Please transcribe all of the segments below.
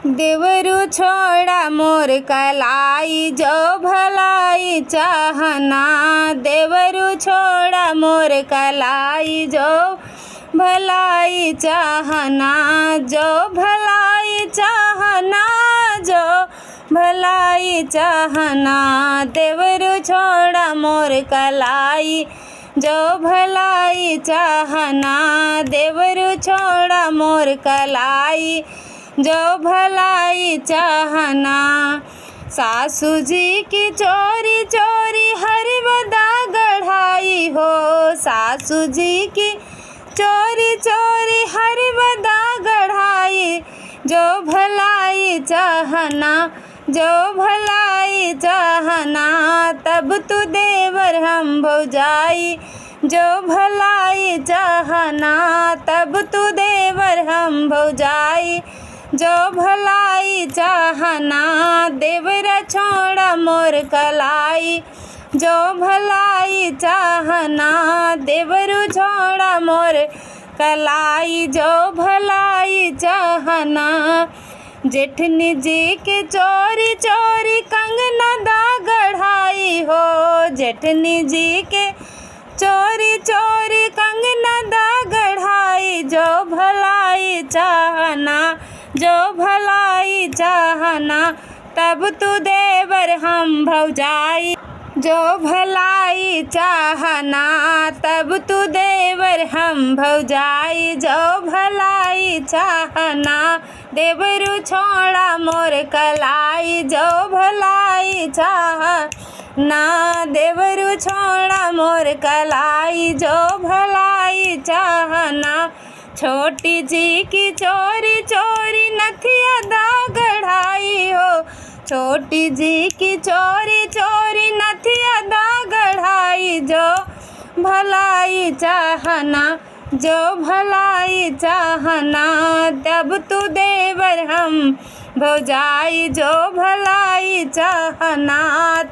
देवरू छोड़ा मोर कलाई जो भलाई चाहना। देवरू छोड़ा मोर कलाई जो भलाई चाहना। जो भलाई चाहना जो भलाई चाहना। देवरू छोड़ा मोर कलाई जो भलाई चाहना। देवरू छोड़ा मोर कलाई जो भलाई चाहना। सासू जी की चोरी चोरी हर बदा गढ़ाई हो। सासू जी की चोरी चोरी हर बदा गढ़ाई जो भलाई चाहना। जो भलाई चाहना तब तू देवर हम भौजाई जो भलाई चाहना। तब तू देवर हम भौजाई जो भलाई चाहना। देवरा छोड़ा मोर कलाई जो भलाई चाहना। देवरू छोड़ा मोर कलाई जो भलाई चाहना। जेठनी जी के चोरी चोरी कंगना दा गढ़ाई हो। जेठनी जी के चोरी चोरी कंगना दा गढ़ाई जो भलाई चाहना। जो भलाई चाहना तब तू देवर हम भौजाई जो भलाई चाहना। तब तू देवर हम भौजाई जो भलाई चाहना। देवरू छोड़ा मोर कलाई जो भलाई चाहना। देवरू छोड़ा मोर कलाई जो भलाई चाहना। छोटी जी की चोरी चोरी नथिया दा गढ़ाई हो। छोटी जी की चोरी चोरी नथिया दा गढ़ाई जो भलाई चाहना। जो भलाई चाहना तब तू देवर हम भौजाई जो भलाई चाहना।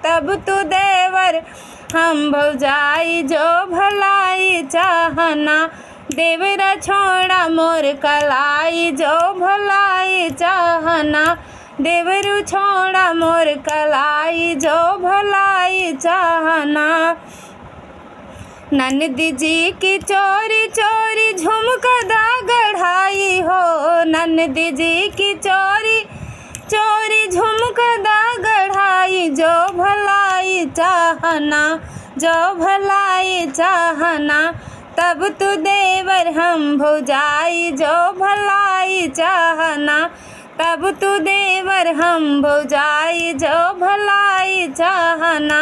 तब तू देवर हम भौजाई जो भलाई चाहना। देवरा छोड़ा मोर कलाई जो भलाई चाहना। देवरू छोड़ा मोर कलाई जो भलाई चाहना। ननदी जी की चोरी चोरी झुमका दा गढ़ाई हो। ननदी जी की चोरी चोरी झुमका दा गढ़ाई जो भलाई चाहना। जो भलाई चाहना तब तू देवर हम भौजाई जो भलाई चाहना। तब तू देवर हम भौजाई जो भलाई चाहना।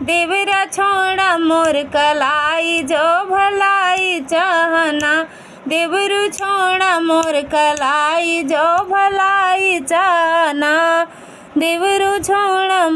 देवरा छोड़ा मोर कलाई जो भलाई चाहना। देवरू छोड़ा मोर कलाई जो भलाई चाहना। देवरू छोड़ा